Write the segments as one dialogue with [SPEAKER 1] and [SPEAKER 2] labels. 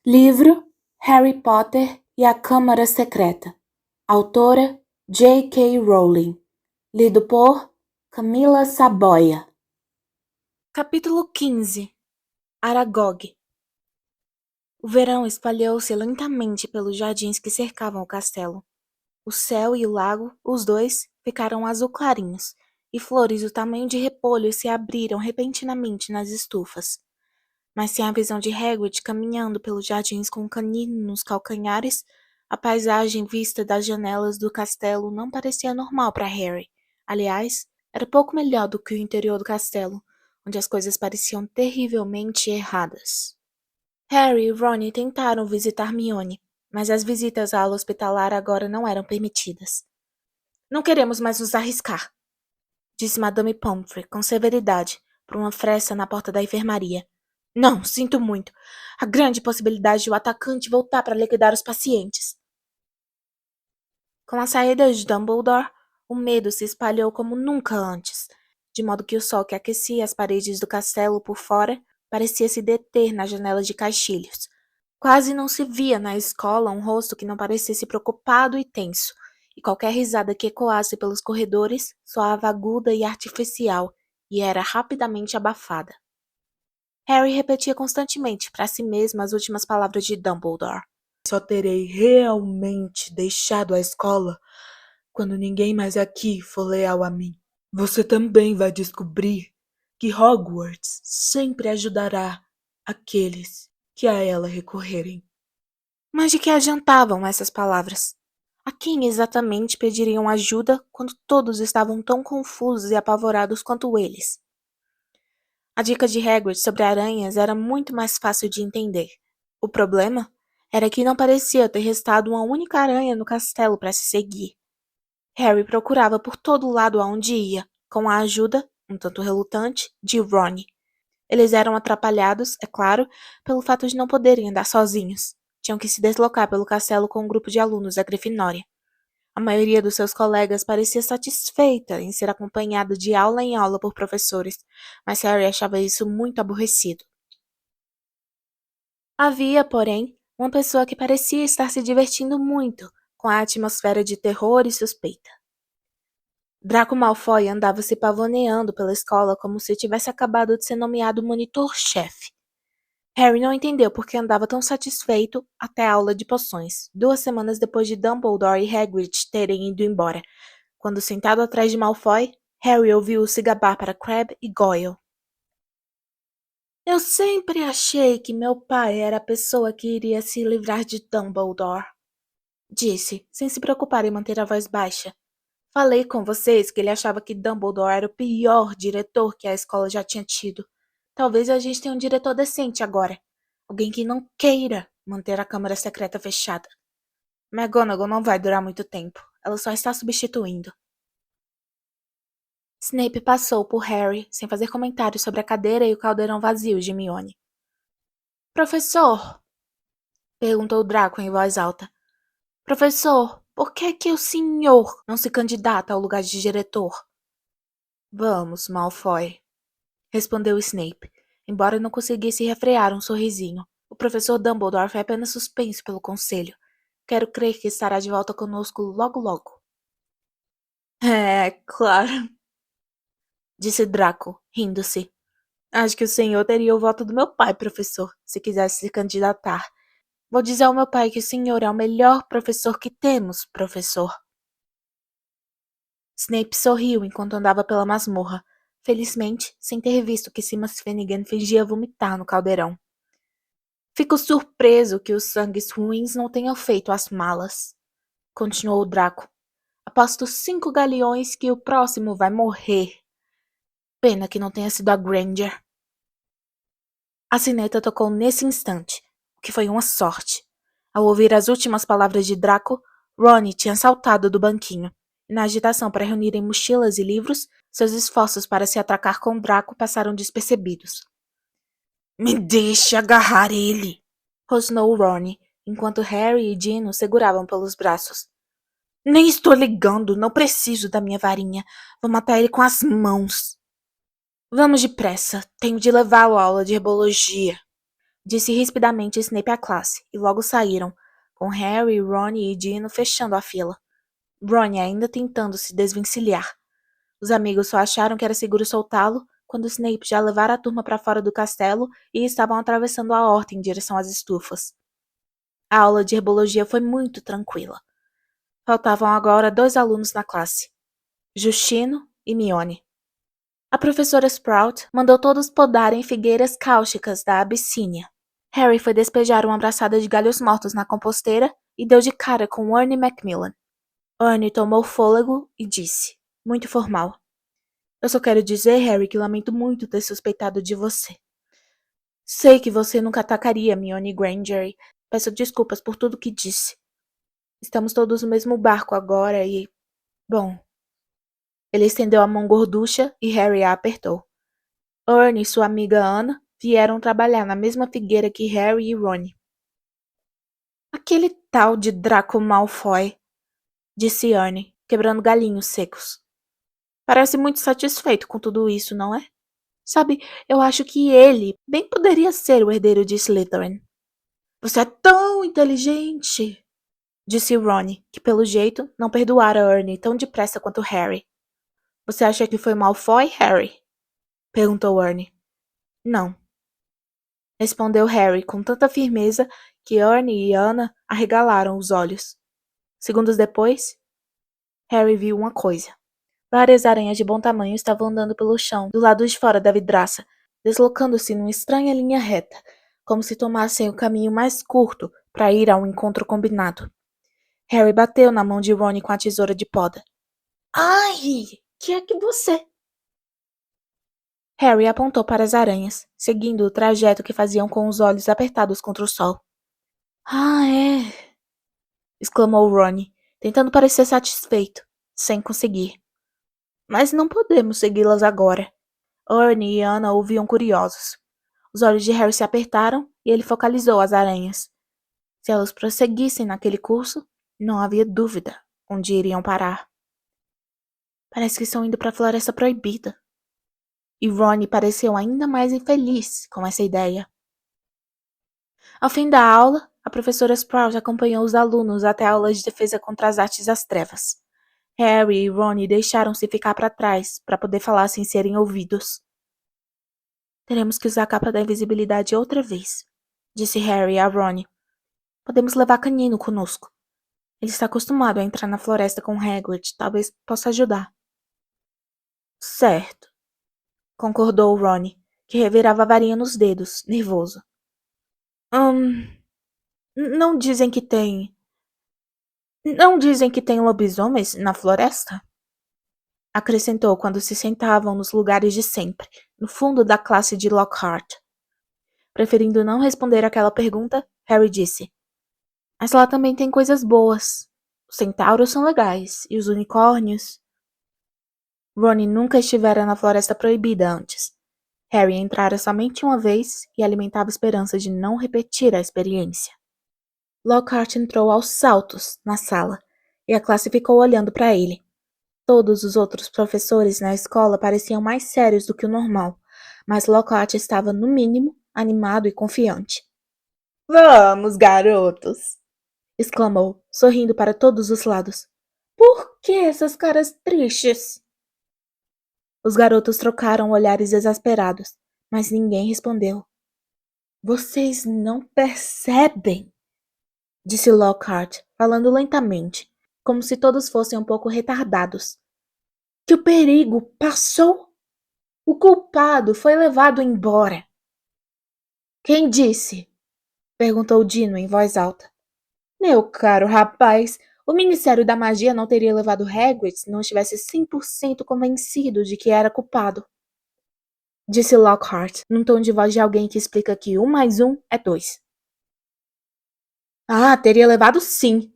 [SPEAKER 1] Livro Harry Potter e a Câmara Secreta. Autora J.K. Rowling. Lido por Camila Saboia. Capítulo 15. Aragog. O verão espalhou-se lentamente pelos jardins que cercavam o castelo. O céu e o lago, os dois, ficaram azul clarinhos, e flores do tamanho de repolhos se abriram repentinamente nas estufas. Mas sem a visão de Hagrid caminhando pelos jardins com um canino nos calcanhares, a paisagem vista das janelas do castelo não parecia normal para Harry. Aliás, era pouco melhor do que o interior do castelo, onde as coisas pareciam terrivelmente erradas. Harry e Ron tentaram visitar Hermione, mas as visitas à ala hospitalar agora não eram permitidas. Não queremos mais nos arriscar, disse Madame Pomfrey com severidade, por uma fresta na porta da enfermaria. Não, sinto muito. Há grande possibilidade de o atacante voltar para liquidar os pacientes. Com a saída de Dumbledore, o medo se espalhou como nunca antes, de modo que o sol que aquecia as paredes do castelo por fora parecia se deter nas janelas de caixilhos. Quase não se via na escola um rosto que não parecesse preocupado e tenso, e qualquer risada que ecoasse pelos corredores soava aguda e artificial, e era rapidamente abafada. Harry repetia constantemente para si mesmo as últimas palavras de Dumbledore. Só terei realmente deixado a escola quando ninguém mais aqui for leal a mim. Você também vai descobrir que Hogwarts sempre ajudará aqueles que a ela recorrerem. Mas de que adiantavam essas palavras? A quem exatamente pediriam ajuda quando todos estavam tão confusos e apavorados quanto eles? A dica de Hagrid sobre aranhas era muito mais fácil de entender. O problema era que não parecia ter restado uma única aranha no castelo para se seguir. Harry procurava por todo lado aonde ia, com a ajuda, um tanto relutante, de Ron. Eles eram atrapalhados, é claro, pelo fato de não poderem andar sozinhos. Tinham que se deslocar pelo castelo com um grupo de alunos da Grifinória. A maioria dos seus colegas parecia satisfeita em ser acompanhada de aula em aula por professores, mas Harry achava isso muito aborrecido. Havia, porém, uma pessoa que parecia estar se divertindo muito com a atmosfera de terror e suspeita. Draco Malfoy andava se pavoneando pela escola como se tivesse acabado de ser nomeado monitor-chefe. Harry não entendeu por que andava tão satisfeito até a aula de poções, 2 semanas depois de Dumbledore e Hagrid terem ido embora, quando sentado atrás de Malfoy, Harry ouviu-o se gabar para Crabbe e Goyle. Eu sempre achei que meu pai era a pessoa que iria se livrar de Dumbledore, disse, sem se preocupar em manter a voz baixa. Falei com vocês que ele achava que Dumbledore era o pior diretor que a escola já tinha tido. Talvez a gente tenha um diretor decente agora. Alguém que não queira manter a Câmara Secreta fechada. McGonagall não vai durar muito tempo. Ela só está substituindo. Snape passou por Harry, sem fazer comentários sobre a cadeira e o caldeirão vazio de Hermione. Professor, perguntou Draco em voz alta. Professor, por que o senhor não se candidata ao lugar de diretor? Vamos, Malfoy, respondeu Snape, embora não conseguisse refrear um sorrisinho. O professor Dumbledore foi apenas suspenso pelo conselho. Quero crer que estará de volta conosco logo logo. É, claro, disse Draco, rindo-se. Acho que o senhor teria o voto do meu pai, professor, se quisesse se candidatar. Vou dizer ao meu pai que o senhor é o melhor professor que temos, professor. Snape sorriu enquanto andava pela masmorra, felizmente sem ter visto que Seamus Finnegan fingia vomitar no caldeirão. Fico surpreso que os sangues ruins não tenham feito as malas, continuou Draco. Aposto 5 galeões que o próximo vai morrer. Pena que não tenha sido a Granger. A sineta tocou nesse instante, o que foi uma sorte. Ao ouvir as últimas palavras de Draco, Ron tinha saltado do banquinho, e na agitação para reunirem mochilas e livros, seus esforços para se atracar com Draco passaram despercebidos. Me deixe agarrar ele! Rosnou Ron, enquanto Harry e Gino seguravam pelos braços. Nem estou ligando, não preciso da minha varinha. Vou matar ele com as mãos. Vamos depressa, tenho de levá-lo à aula de herbologia. Disse rispidamente Snape à classe, e logo saíram, com Harry, Ron e Dino fechando a fila. Ron ainda tentando se desvencilhar. Os amigos só acharam que era seguro soltá-lo quando Snape já levara a turma para fora do castelo e estavam atravessando a horta em direção às estufas. A aula de herbologia foi muito tranquila. Faltavam agora 2 alunos na classe, Justino e Mione. A professora Sprout mandou todos podarem figueiras cáusticas da Abissínia. Harry foi despejar uma abraçada de galhos mortos na composteira e deu de cara com Ernie Macmillan. Ernie tomou fôlego e disse, muito formal: "Eu só quero dizer, Harry, que lamento muito ter suspeitado de você. Sei que você nunca atacaria Mione Granger e peço desculpas por tudo que disse. Estamos todos no mesmo barco agora e... Bom..." Ele estendeu a mão gorducha e Harry a apertou. Ernie e sua amiga Anna vieram trabalhar na mesma figueira que Harry e Ron. "Aquele tal de Draco Malfoy", disse Ernie, quebrando galinhos secos. "Parece muito satisfeito com tudo isso, não é? Sabe, eu acho que ele bem poderia ser o herdeiro de Slytherin." "Você é tão inteligente", disse Ron, que pelo jeito não perdoara Ernie tão depressa quanto Harry. "Você acha que foi Malfoy, Harry?" perguntou Ernie. "Não", respondeu Harry com tanta firmeza que Ernie e Anna arregalaram os olhos. Segundos depois, Harry viu uma coisa. Várias aranhas de bom tamanho estavam andando pelo chão do lado de fora da vidraça, deslocando-se numa estranha linha reta, como se tomassem o caminho mais curto para ir ao encontro combinado. Harry bateu na mão de Ron com a tesoura de poda. "Ai, que é que você..." Harry apontou para as aranhas, seguindo o trajeto que faziam com os olhos apertados contra o sol. "Ah, é..." exclamou Ron, tentando parecer satisfeito, sem conseguir. "Mas não podemos segui-las agora." Ernie e Anna ouviam curiosos. Os olhos de Harry se apertaram e ele focalizou as aranhas. Se elas prosseguissem naquele curso, não havia dúvida onde iriam parar. "Parece que estão indo para a Floresta Proibida." E Ron pareceu ainda mais infeliz com essa ideia. Ao fim da aula, a professora Sprout acompanhou os alunos até a aula de defesa contra as artes das trevas. Harry e Ron deixaram-se ficar para trás para poder falar sem serem ouvidos. "Teremos que usar a capa da invisibilidade outra vez", disse Harry a Ron. "Podemos levar Canino conosco. Ele está acostumado a entrar na floresta com Hagrid, talvez possa ajudar." "Certo", concordou Ron, que revirava a varinha nos dedos, nervoso. Não dizem que tem... Não dizem que tem lobisomens na floresta?" acrescentou quando se sentavam nos lugares de sempre, no fundo da classe de Lockhart. Preferindo não responder aquela pergunta, Harry disse: "Mas lá também tem coisas boas. Os centauros são legais, e os unicórnios..." Ron nunca estivera na Floresta Proibida antes. Harry entrara somente uma vez e alimentava a esperança de não repetir a experiência. Lockhart entrou aos saltos na sala, e a classe ficou olhando para ele. Todos os outros professores na escola pareciam mais sérios do que o normal, mas Lockhart estava, no mínimo, animado e confiante. "Vamos, garotos!" exclamou, sorrindo para todos os lados. "Por que essas caras tristes?" Os garotos trocaram olhares exasperados, mas ninguém respondeu. "Vocês não percebem?" disse Lockhart, falando lentamente, como se todos fossem um pouco retardados. "Que o perigo passou? O culpado foi levado embora." "Quem disse?" perguntou Dino em voz alta. "Meu caro rapaz, o Ministério da Magia não teria levado Hagrid se não estivesse 100% convencido de que era culpado", disse Lockhart, num tom de voz de alguém que explica que 1 mais 1 é 2. "Ah, teria levado sim",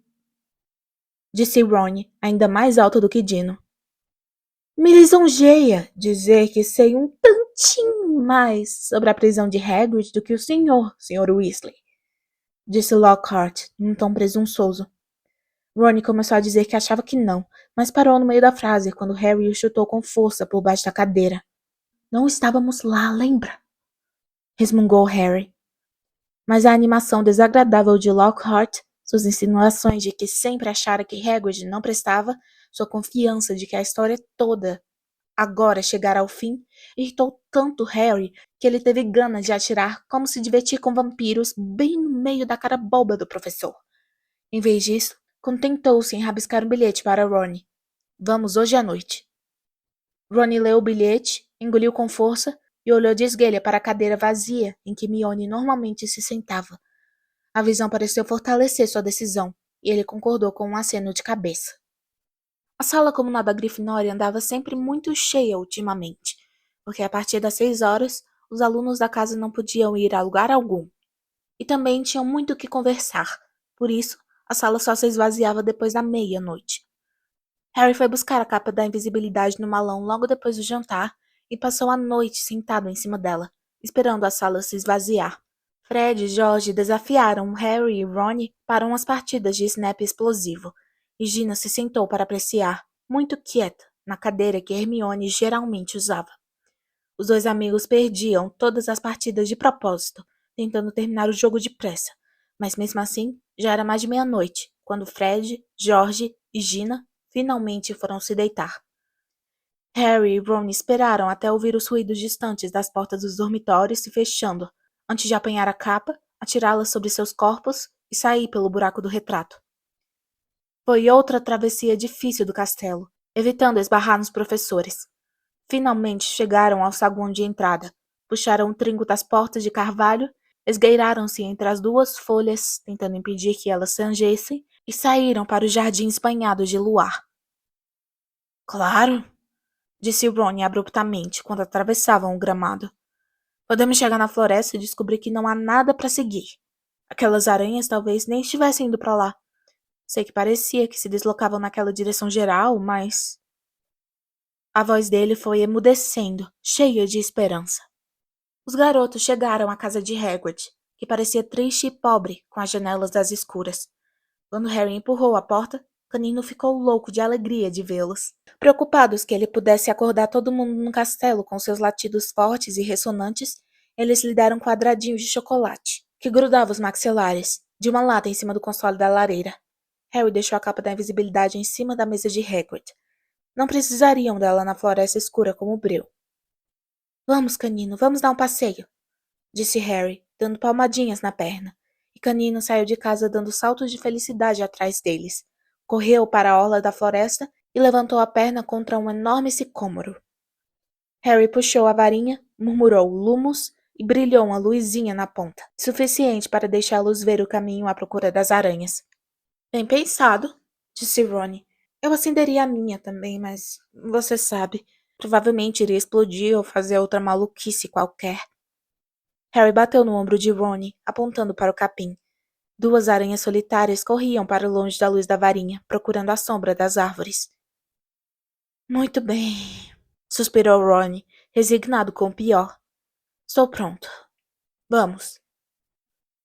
[SPEAKER 1] disse Ron, ainda mais alto do que Dino. "Me lisonjeia dizer que sei um tantinho mais sobre a prisão de Hagrid do que o Sr. Weasley", disse Lockhart, num tom presunçoso. Ron começou a dizer que achava que não, mas parou no meio da frase quando Harry o chutou com força por baixo da cadeira. "Não estávamos lá, lembra?" resmungou Harry. Mas a animação desagradável de Lockhart, suas insinuações de que sempre achara que Hagrid não prestava, sua confiança de que a história toda agora chegara ao fim, irritou tanto Harry que ele teve ganas de atirar como se divertir com vampiros bem no meio da cara boba do professor. Em vez disso, contentou-se em rabiscar um bilhete para Ron. Vamos hoje à noite. Ron leu o bilhete, engoliu com força e olhou de esguelha para a cadeira vazia em que Hermione normalmente se sentava. A visão pareceu fortalecer sua decisão, e ele concordou com um aceno de cabeça. A sala comunal da Grifinória andava sempre muito cheia ultimamente, porque a partir das 6 horas, os alunos da casa não podiam ir a lugar algum. E também tinham muito o que conversar, por isso, a sala só se esvaziava depois da meia-noite. Harry foi buscar a capa da invisibilidade no malão logo depois do jantar e passou a noite sentado em cima dela, esperando a sala se esvaziar. Fred e George desafiaram Harry e Ron para umas partidas de snap explosivo, e Gina se sentou para apreciar, muito quieta, na cadeira que Hermione geralmente usava. Os dois amigos perdiam todas as partidas de propósito, tentando terminar o jogo depressa, mas mesmo assim já era mais de meia-noite, quando Fred, George e Gina finalmente foram se deitar. Harry e Ron esperaram até ouvir os ruídos distantes das portas dos dormitórios se fechando, antes de apanhar a capa, atirá-la sobre seus corpos e sair pelo buraco do retrato. Foi outra travessia difícil do castelo, evitando esbarrar nos professores. Finalmente chegaram ao saguão de entrada, puxaram o trinco das portas de carvalho, esgueiraram-se entre as duas folhas, tentando impedir que elas se rangessem, e saíram para os jardins banhados de luar. Claro, disse Ron abruptamente quando atravessavam o gramado. Podemos chegar na floresta e descobrir que não há nada para seguir. Aquelas aranhas talvez nem estivessem indo para lá. Sei que parecia que se deslocavam naquela direção geral, mas... A voz dele foi emudecendo, cheia de esperança. Os garotos chegaram à casa de Hagrid, que parecia triste e pobre com as janelas às escuras. Quando Harry empurrou a porta, Canino ficou louco de alegria de vê-los. Preocupados que ele pudesse acordar todo mundo no castelo com seus latidos fortes e ressonantes, eles lhe deram quadradinhos de chocolate, que grudava os maxilares, de uma lata em cima do console da lareira. Harry deixou a capa da invisibilidade em cima da mesa de Hagrid. Não precisariam dela na floresta escura como Breu. Vamos, Canino, vamos dar um passeio, disse Harry, dando palmadinhas na perna. E Canino saiu de casa dando saltos de felicidade atrás deles. Correu para a orla da floresta e levantou a perna contra um enorme sicômoro. Harry puxou a varinha, murmurou Lumos e brilhou uma luzinha na ponta, suficiente para deixá-los ver o caminho à procura das aranhas. Bem pensado, disse Ron. Eu acenderia a minha também, mas você sabe, provavelmente iria explodir ou fazer outra maluquice qualquer. Harry bateu no ombro de Ron, apontando para o capim. Duas aranhas solitárias corriam para longe da luz da varinha, procurando a sombra das árvores. Muito bem, suspirou Ron, resignado com o pior. Estou pronto. Vamos.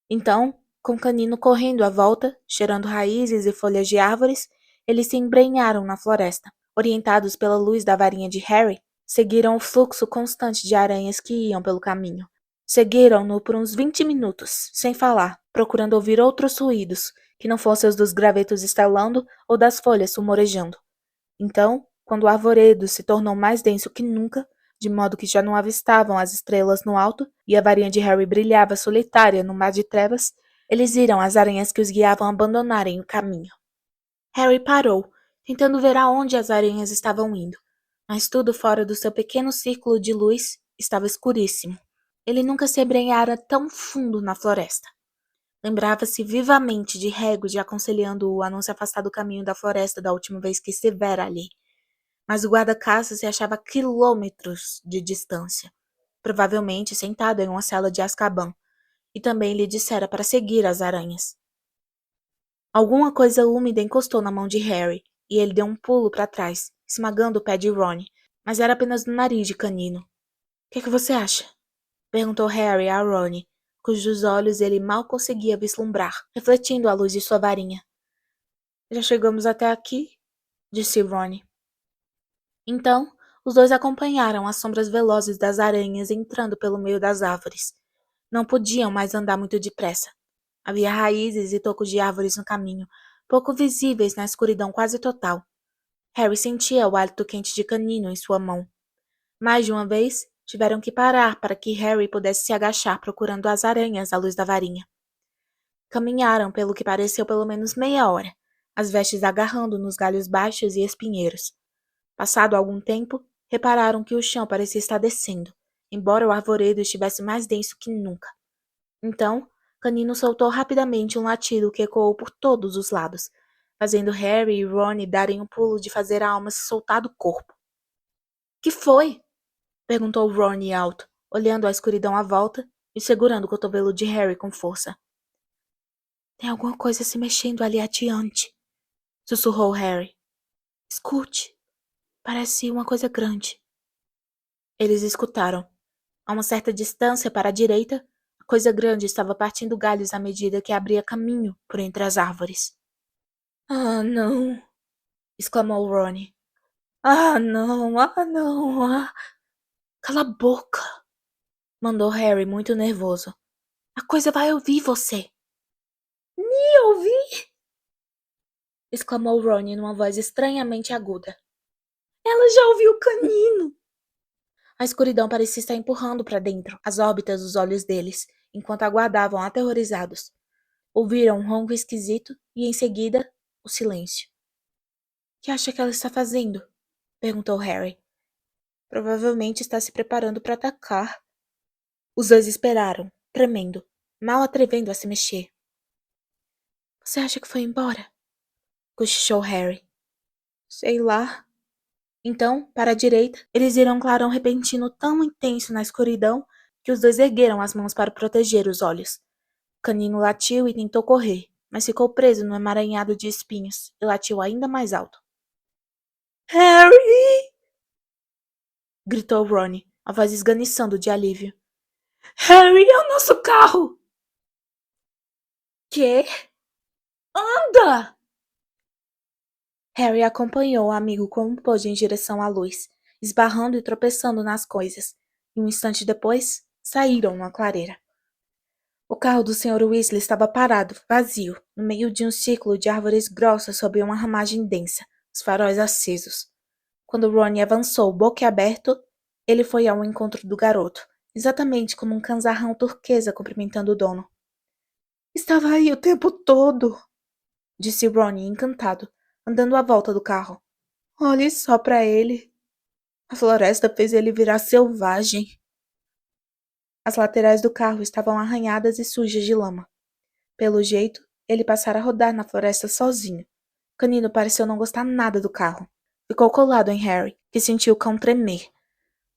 [SPEAKER 1] Então, com o Canino correndo à volta, cheirando raízes e folhas de árvores, eles se embrenharam na floresta. Orientados pela luz da varinha de Harry, seguiram o fluxo constante de aranhas que iam pelo caminho. Seguiram-no por uns 20 minutos, sem falar, procurando ouvir outros ruídos, que não fossem os dos gravetos estalando ou das folhas sumorejando. Então, quando o arvoredo se tornou mais denso que nunca, de modo que já não avistavam as estrelas no alto, e a varinha de Harry brilhava solitária no mar de trevas, eles viram as aranhas que os guiavam abandonarem o caminho. Harry parou, tentando ver aonde as aranhas estavam indo, mas tudo fora do seu pequeno círculo de luz estava escuríssimo. Ele nunca se embrenhara tão fundo na floresta. Lembrava-se vivamente de Hagrid aconselhando-o a não se afastar do caminho da floresta da última vez que estivera ali. Mas o guarda-caça se achava a quilômetros de distância, provavelmente sentado em uma cela de Azkaban, e também lhe dissera para seguir as aranhas. Alguma coisa úmida encostou na mão de Harry, e ele deu um pulo para trás, esmagando o pé de Ron, mas era apenas no nariz de Canino. — Que você acha? Perguntou Harry a Ron, cujos olhos ele mal conseguia vislumbrar, refletindo a luz de sua varinha. Já chegamos até aqui, disse Ron. Então, os dois acompanharam as sombras velozes das aranhas entrando pelo meio das árvores. Não podiam mais andar muito depressa. Havia raízes e tocos de árvores no caminho, pouco visíveis na escuridão quase total. Harry sentia o hálito quente de Canino em sua mão. Mais de uma vez, tiveram que parar para que Harry pudesse se agachar procurando as aranhas à luz da varinha. Caminharam pelo que pareceu pelo menos meia hora, as vestes agarrando nos galhos baixos e espinheiros. Passado algum tempo, repararam que o chão parecia estar descendo, embora o arvoredo estivesse mais denso que nunca. Então, Canino soltou rapidamente um latido que ecoou por todos os lados, fazendo Harry e Ron darem um pulo de fazer a alma se soltar do corpo. — Que foi? Perguntou Ron alto, olhando a escuridão à volta e segurando o cotovelo de Harry com força. — Tem alguma coisa se mexendo ali adiante, sussurrou Harry. — Escute. Parece uma coisa grande. Eles escutaram. A uma certa distância para a direita, a coisa grande estava partindo galhos à medida que abria caminho por entre as árvores. — Ah, não! Exclamou Ron. — Ah, não! Ah, não! Ah! Cala a boca! Mandou Harry muito nervoso. — A coisa vai ouvir você! — Me ouvir? Exclamou Ron numa voz estranhamente aguda. — Ela já ouviu o Canino! A escuridão parecia estar empurrando para dentro as órbitas dos olhos deles, enquanto aguardavam aterrorizados. Ouviram um ronco esquisito e, em seguida, o silêncio. — Que acha que ela está fazendo? Perguntou Harry. — Provavelmente está se preparando para atacar. Os dois esperaram, tremendo, mal atrevendo a se mexer. — Você acha que foi embora? Cochichou Harry. — Sei lá. Então, para a direita, eles viram um clarão repentino tão intenso na escuridão que os dois ergueram as mãos para proteger os olhos. Canino latiu e tentou correr, mas ficou preso no emaranhado de espinhos e latiu ainda mais alto. — Harry! Gritou Ron, a voz esganiçando de alívio. — Harry, é o nosso carro! — Quê? Anda! Harry acompanhou o amigo como pôde em direção à luz, esbarrando e tropeçando nas coisas, e um instante depois, saíram na clareira. O carro do Sr. Weasley estava parado, vazio, no meio de um círculo de árvores grossas sob uma ramagem densa, os faróis acesos. Quando Ron avançou boquiaberto, ele foi ao encontro do garoto, exatamente como um canzarrão turquesa cumprimentando o dono. — Estava aí o tempo todo! Disse Ron, encantado, andando à volta do carro. — Olhe só para ele! A floresta fez ele virar selvagem. As laterais do carro estavam arranhadas e sujas de lama. Pelo jeito, ele passara a rodar na floresta sozinho. Canino pareceu não gostar nada do carro. Ficou colado em Harry, que sentiu o cão tremer.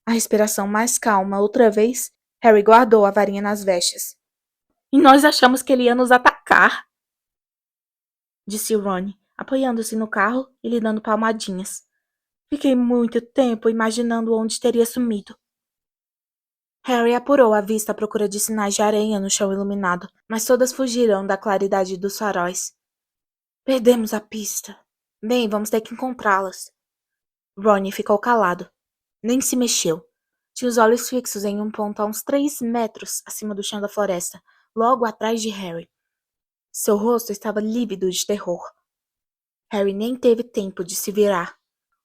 [SPEAKER 1] A respiração mais calma outra vez, Harry guardou a varinha nas vestes. — E nós achamos que ele ia nos atacar! Disse Ron, apoiando-se no carro e lhe dando palmadinhas. Fiquei muito tempo imaginando onde teria sumido. Harry apurou a vista à procura de sinais de aranha no chão iluminado, mas todas fugiram da claridade dos faróis. — Perdemos a pista. Bem, vamos ter que encontrá-las. Ron ficou calado. Nem se mexeu. Tinha os olhos fixos em um ponto a uns 3 metros acima do chão da floresta, logo atrás de Harry. Seu rosto estava lívido de terror. Harry nem teve tempo de se virar.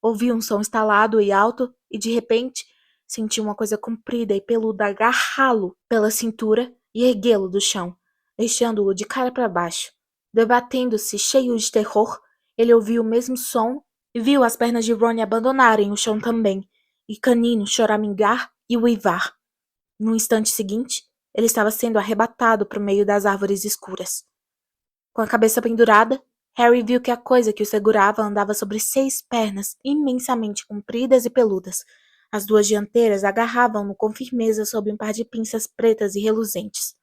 [SPEAKER 1] Ouviu um som estalado e alto e, de repente, sentiu uma coisa comprida e peluda agarrá-lo pela cintura e erguê-lo do chão, deixando-o de cara para baixo. Debatendo-se, cheio de terror, ele ouviu o mesmo som e viu as pernas de Ron abandonarem o chão também, e Canino choramingar e uivar. No instante seguinte, ele estava sendo arrebatado para o meio das árvores escuras. Com a cabeça pendurada, Harry viu que a coisa que o segurava andava sobre 6 pernas imensamente compridas e peludas. As 2 dianteiras agarravam-no com firmeza sob um par de pinças pretas e reluzentes.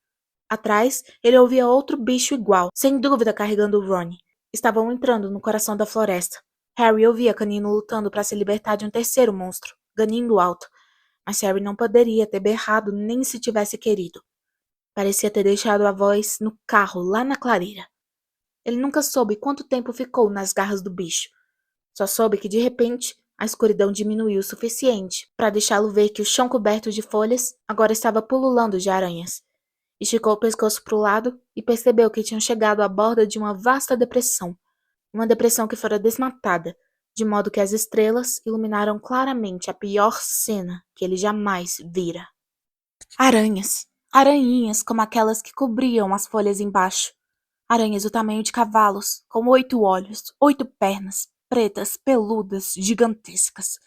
[SPEAKER 1] Atrás, ele ouvia outro bicho igual, sem dúvida carregando Ron. Estavam entrando no coração da floresta. Harry ouvia Canino lutando para se libertar de um terceiro monstro, ganindo alto. Mas Harry não poderia ter berrado nem se tivesse querido. Parecia ter deixado a voz no carro, lá na clareira. Ele nunca soube quanto tempo ficou nas garras do bicho. Só soube que, de repente, a escuridão diminuiu o suficiente para deixá-lo ver que o chão coberto de folhas agora estava pululando de aranhas. Esticou o pescoço para o lado e percebeu que tinham chegado à borda de uma vasta depressão. Uma depressão que fora desmatada, de modo que as estrelas iluminaram claramente a pior cena que ele jamais vira. Aranhas. Aranhinhas como aquelas que cobriam as folhas embaixo. Aranhas do tamanho de cavalos, com 8 olhos, 8 pernas, pretas, peludas, gigantescas.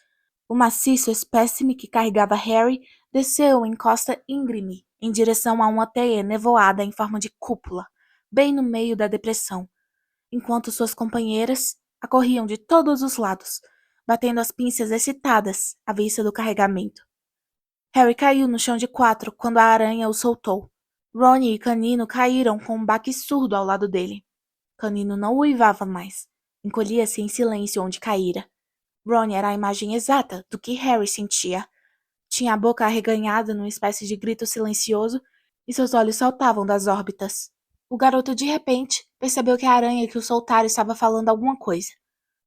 [SPEAKER 1] O maciço espécime que carregava Harry desceu em costa íngreme, em direção a uma teia nevoada em forma de cúpula, bem no meio da depressão, enquanto suas companheiras a corriam de todos os lados, batendo as pinças excitadas à vista do carregamento. Harry caiu no chão de 4 quando a aranha o soltou. Ron e Canino caíram com um baque surdo ao lado dele. Canino não uivava mais. Encolhia-se em silêncio onde caíra. Ron era a imagem exata do que Harry sentia. Tinha a boca arreganhada numa espécie de grito silencioso e seus olhos saltavam das órbitas. O garoto, de repente, percebeu que a aranha que o soltara estava falando alguma coisa.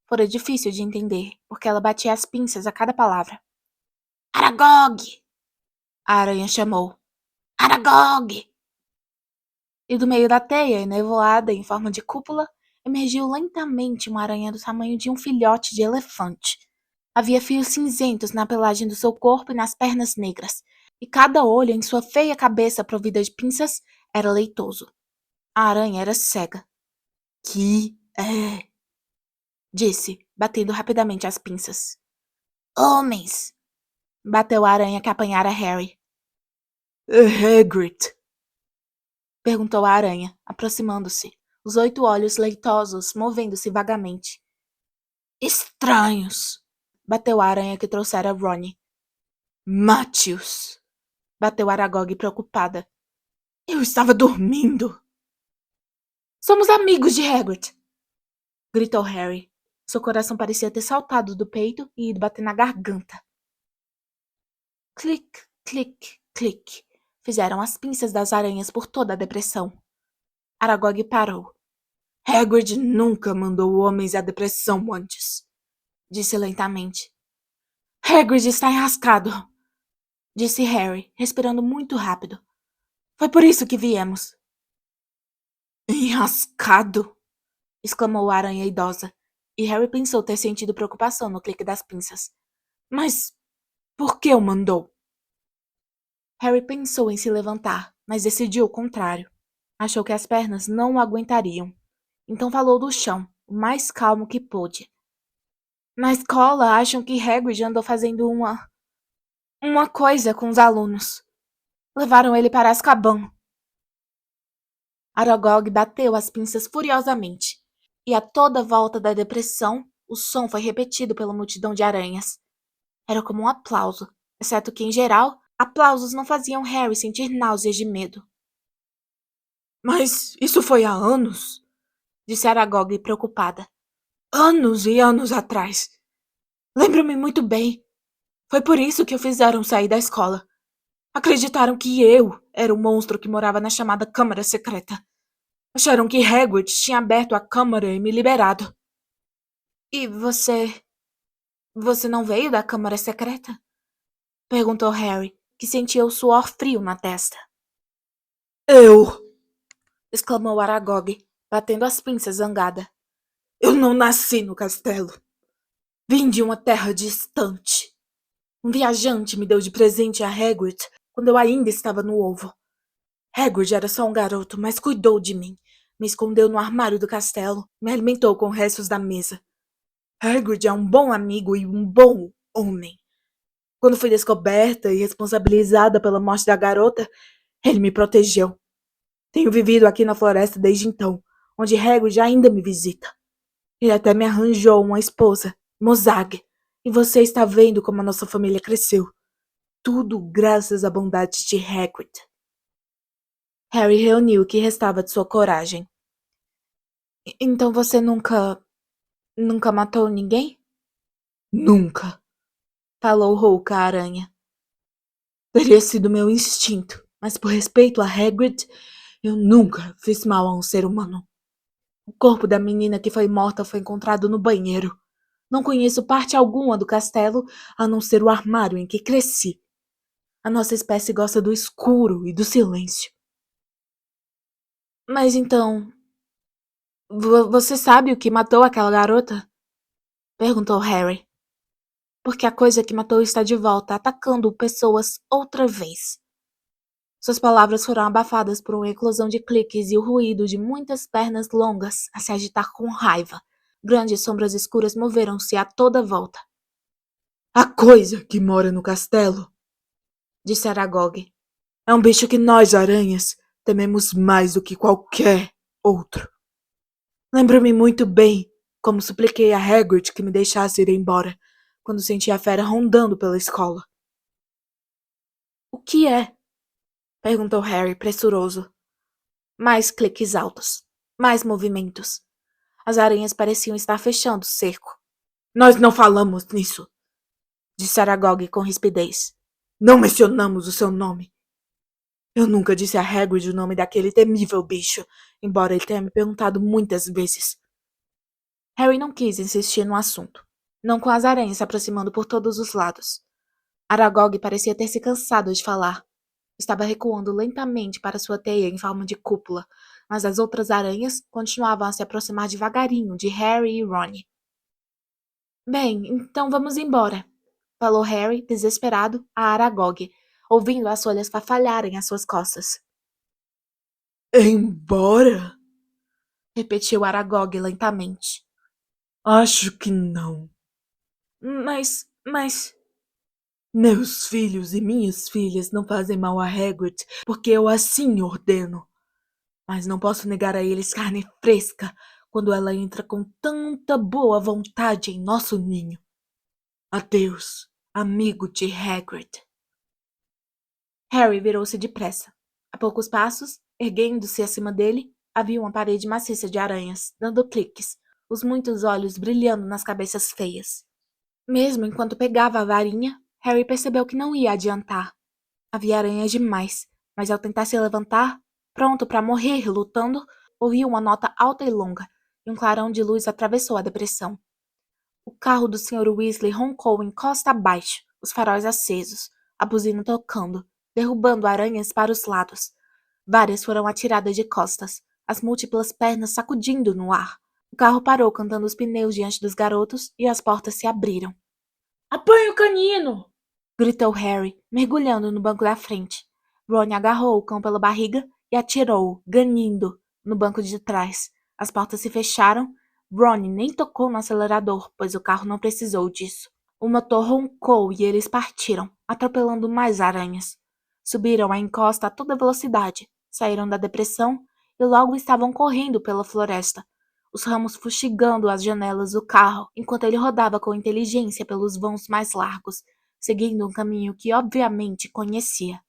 [SPEAKER 1] Fora difícil de entender, porque ela batia as pinças a cada palavra. Aragog! A aranha chamou. Aragog! E do meio da teia, enevoada em forma de cúpula, emergiu lentamente uma aranha do tamanho de um filhote de elefante. Havia fios cinzentos na pelagem do seu corpo e nas pernas negras, e cada olho em sua feia cabeça provida de pinças era leitoso. A aranha era cega. Que é? Disse, batendo rapidamente as pinças. Homens! Bateu a aranha que apanhara Harry. Hagrid! Perguntou a aranha, aproximando-se, os 8 olhos leitosos movendo-se vagamente. Estranhos! Bateu a aranha que trouxera Ron. Mate-os! Bateu Aragog preocupada. Eu estava dormindo! Somos amigos de Hagrid! Gritou Harry. Seu coração parecia ter saltado do peito e ido bater na garganta. Clic, clic, clic. Fizeram as pinças das aranhas por toda a depressão. Aragog parou. Hagrid nunca mandou homens à depressão antes, disse lentamente. Hagrid está enrascado, disse Harry, respirando muito rápido. Foi por isso que viemos. Enrascado? Exclamou a aranha idosa, e Harry pensou ter sentido preocupação no clique das pinças. Mas por que o mandou? Harry pensou em se levantar, mas decidiu o contrário. Achou que as pernas não o aguentariam. Então falou do chão, o mais calmo que pôde. Na escola acham que Hagrid andou fazendo uma coisa com os alunos. Levaram ele para Azkaban. Aragog bateu as pinças furiosamente, e a toda volta da depressão, o som foi repetido pela multidão de aranhas. Era como um aplauso, exceto que, em geral, aplausos não faziam Harry sentir náuseas de medo. Mas isso foi há anos, disse Aragog preocupada. Anos e anos atrás. Lembro-me muito bem. Foi por isso que o fizeram sair da escola. Acreditaram que eu era o monstro que morava na chamada Câmara Secreta. Acharam que Hagrid tinha aberto a câmara e me liberado. E você... Você não veio da Câmara Secreta? Perguntou Harry, que sentia o suor frio na testa. Eu! Exclamou Aragog, batendo as pinças zangada. Eu não nasci no castelo. Vim de uma terra distante. Um viajante me deu de presente a Hagrid quando eu ainda estava no ovo. Hagrid era só um garoto, mas cuidou de mim. Me escondeu no armário do castelo, me alimentou com restos da mesa. Hagrid é um bom amigo e um bom homem. Quando fui descoberta e responsabilizada pela morte da garota, ele me protegeu. Tenho vivido aqui na floresta desde então, onde Hagrid ainda me visita. Ele até me arranjou uma esposa, Mozag, e você está vendo como a nossa família cresceu. Tudo graças à bondade de Hagrid. Harry reuniu o que restava de sua coragem. Então você nunca matou ninguém? Nunca, falou rouca a aranha. Teria sido meu instinto, mas por respeito a Hagrid, eu nunca fiz mal a um ser humano. O corpo da menina que foi morta foi encontrado no banheiro. Não conheço parte alguma do castelo, a não ser o armário em que cresci. A nossa espécie gosta do escuro e do silêncio. Mas então, você sabe o que matou aquela garota? Perguntou Harry. Porque a coisa que matou está de volta, atacando pessoas outra vez. Suas palavras foram abafadas por uma eclosão de cliques e o ruído de muitas pernas longas a se agitar com raiva. Grandes sombras escuras moveram-se a toda volta. A coisa que mora no castelo, disse Aragog, é um bicho que nós, aranhas, tememos mais do que qualquer outro. Lembro-me muito bem como supliquei a Hagrid que me deixasse ir embora, quando senti a fera rondando pela escola. O que é? Perguntou Harry, pressuroso. Mais cliques altos. Mais movimentos. As aranhas pareciam estar fechando o cerco. Nós não falamos nisso, disse Aragog com rispidez. Não mencionamos o seu nome. Eu nunca disse a Hagrid o nome daquele temível bicho, embora ele tenha me perguntado muitas vezes. Harry não quis insistir no assunto, não com as aranhas se aproximando por todos os lados. Aragog parecia ter se cansado de falar. Estava recuando lentamente para sua teia em forma de cúpula, mas as outras aranhas continuavam a se aproximar devagarinho de Harry e Ron. Bem, então vamos embora, falou Harry, desesperado, a Aragog, ouvindo as folhas farfalharem às suas costas. Embora? Repetiu Aragog lentamente. Acho que não. Mas... Meus filhos e minhas filhas não fazem mal a Hagrid, porque eu assim ordeno. Mas não posso negar a eles carne fresca quando ela entra com tanta boa vontade em nosso ninho. Adeus, amigo de Hagrid. Harry virou-se depressa. A poucos passos, erguendo-se acima dele, havia uma parede maciça de aranhas, dando cliques, os muitos olhos brilhando nas cabeças feias. Mesmo enquanto pegava a varinha, Harry percebeu que não ia adiantar. Havia aranhas demais, mas ao tentar se levantar, pronto para morrer lutando, ouviu uma nota alta e longa, e um clarão de luz atravessou a depressão. O carro do Sr. Weasley roncou em costa abaixo, os faróis acesos, a buzina tocando, derrubando aranhas para os lados. Várias foram atiradas de costas, as múltiplas pernas sacudindo no ar. O carro parou cantando os pneus diante dos garotos e as portas se abriram. Apanhe o canino! Gritou Harry, mergulhando no banco da frente. Ron agarrou o cão pela barriga e atirou-o, ganindo, no banco de trás. As portas se fecharam. Ron nem tocou no acelerador, pois o carro não precisou disso. O motor roncou e eles partiram, atropelando mais aranhas. Subiram a encosta a toda velocidade, saíram da depressão e logo estavam correndo pela floresta, os ramos fustigando as janelas do carro enquanto ele rodava com inteligência pelos vãos mais largos, seguindo um caminho que obviamente conhecia.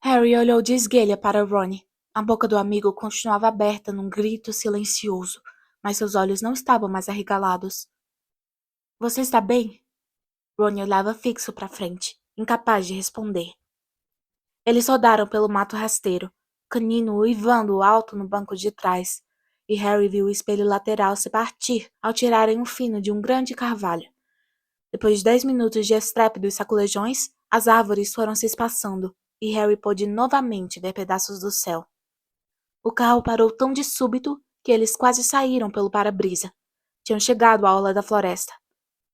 [SPEAKER 1] Harry olhou de esguelha para Ron. A boca do amigo continuava aberta num grito silencioso, mas seus olhos não estavam mais arregalados. Você está bem? Ron olhava fixo para frente, incapaz de responder. Eles rodaram pelo mato rasteiro, Canino uivando alto no banco de trás, e Harry viu o espelho lateral se partir ao tirarem um fino de um grande carvalho. Depois de 10 minutos de estrépidos sacolejões, as árvores foram se espaçando, e Harry pôde novamente ver pedaços do céu. O carro parou tão de súbito que eles quase saíram pelo para-brisa. Tinham chegado à orla da floresta.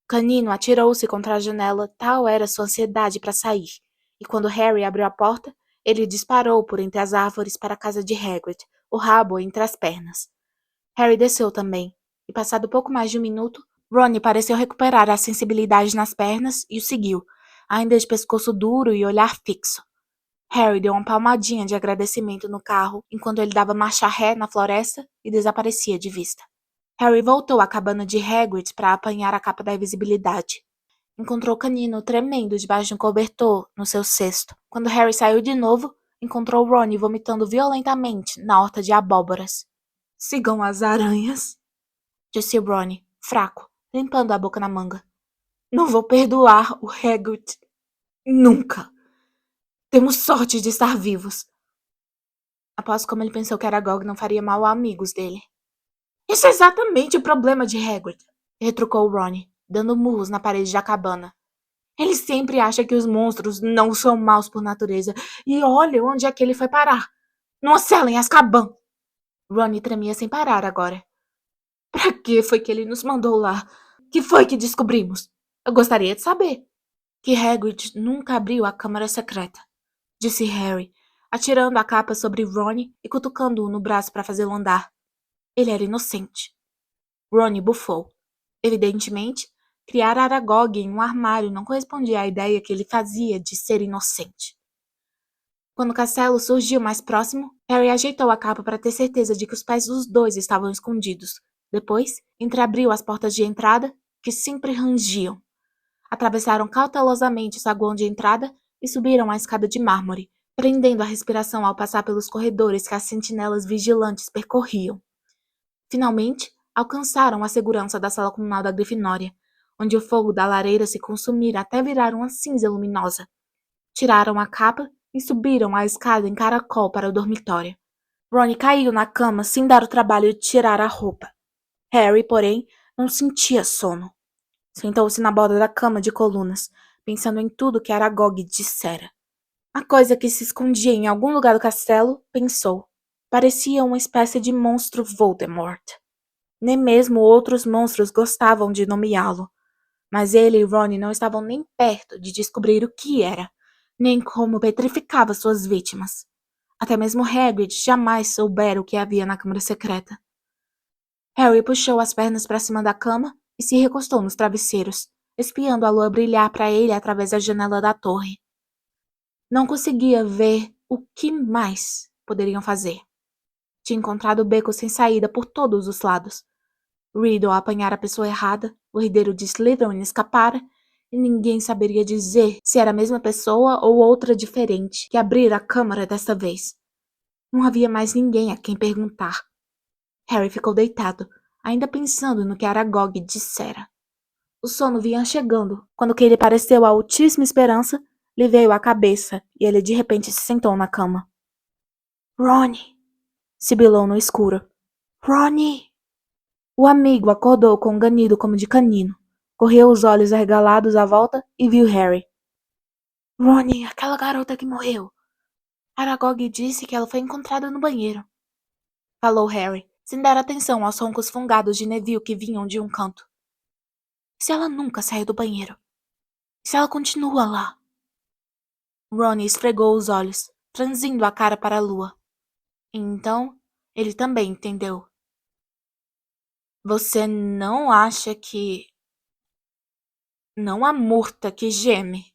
[SPEAKER 1] Canino atirou-se contra a janela, tal era sua ansiedade para sair, e quando Harry abriu a porta, ele disparou por entre as árvores para a casa de Hagrid, o rabo entre as pernas. Harry desceu também, e passado pouco mais de um minuto, Ron pareceu recuperar a sensibilidade nas pernas e o seguiu, ainda de pescoço duro e olhar fixo. Harry deu uma palmadinha de agradecimento no carro enquanto ele dava marcha ré na floresta e desaparecia de vista. Harry voltou à cabana de Hagrid para apanhar a capa da invisibilidade. Encontrou o Canino tremendo debaixo de um cobertor no seu cesto. Quando Harry saiu de novo, encontrou Ron vomitando violentamente na horta de abóboras. Sigam as aranhas, disse Ron, fraco, limpando a boca na manga. Não vou perdoar o Hagrid. Nunca. Temos sorte de estar vivos. Após como ele pensou que Aragog não faria mal a amigos dele. Isso é exatamente o problema de Hagrid, retrucou Ron, dando murros na parede da cabana. Ele sempre acha que os monstros não são maus por natureza, e olha onde é que ele foi parar. Numa cela em Azkaban. Ron tremia sem parar agora. Pra que foi que ele nos mandou lá? Que foi que descobrimos? Eu gostaria de saber. Que Hagrid nunca abriu a câmara secreta, disse Harry, atirando a capa sobre Ron e cutucando-o no braço para fazê-lo andar. Ele era inocente. Ron bufou. Evidentemente, criar Aragog em um armário não correspondia à ideia que ele fazia de ser inocente. Quando o castelo surgiu mais próximo, Harry ajeitou a capa para ter certeza de que os pés dos dois estavam escondidos. Depois, entreabriu as portas de entrada, que sempre rangiam. Atravessaram cautelosamente o saguão de entrada e subiram a escada de mármore, prendendo a respiração ao passar pelos corredores que as sentinelas vigilantes percorriam. Finalmente, alcançaram a segurança da sala comunal da Grifinória, onde o fogo da lareira se consumira até virar uma cinza luminosa. Tiraram a capa e subiram a escada em caracol para o dormitório. Ron caiu na cama sem dar o trabalho de tirar a roupa. Harry, porém, não sentia sono. Sentou-se na borda da cama de colunas, pensando em tudo que Aragog dissera. A coisa que se escondia em algum lugar do castelo, pensou, parecia uma espécie de monstro Voldemort. Nem mesmo outros monstros gostavam de nomeá-lo, mas ele e Ron não estavam nem perto de descobrir o que era, nem como petrificava suas vítimas. Até mesmo Hagrid jamais soubera o que havia na câmara secreta. Harry puxou as pernas para cima da cama e se recostou nos travesseiros, espiando a lua brilhar para ele através da janela da torre. Não conseguia ver o que mais poderiam fazer. Tinha encontrado o beco sem saída por todos os lados. Riddle apanhara a pessoa errada, o herdeiro de Slytherin escapara, e ninguém saberia dizer se era a mesma pessoa ou outra diferente que abrira a câmara desta vez. Não havia mais ninguém a quem perguntar. Harry ficou deitado, ainda pensando no que Aragog dissera. O sono vinha chegando, quando o que lhe pareceu a altíssima esperança lhe veio à cabeça, e ele de repente se sentou na cama. Ronnie! Sibilou no escuro. Ronnie! O amigo acordou com um ganido como de canino. Correu os olhos arregalados à volta e viu Harry. Ronnie, aquela garota que morreu. Aragog disse que ela foi encontrada no banheiro. Falou Harry, sem dar atenção aos roncos fungados de Neville que vinham de um canto. E se ela nunca saiu do banheiro? E se ela continua lá? Ron esfregou os olhos, franzindo a cara para a lua. E então, ele também entendeu. Você não acha que... Não há murta que geme.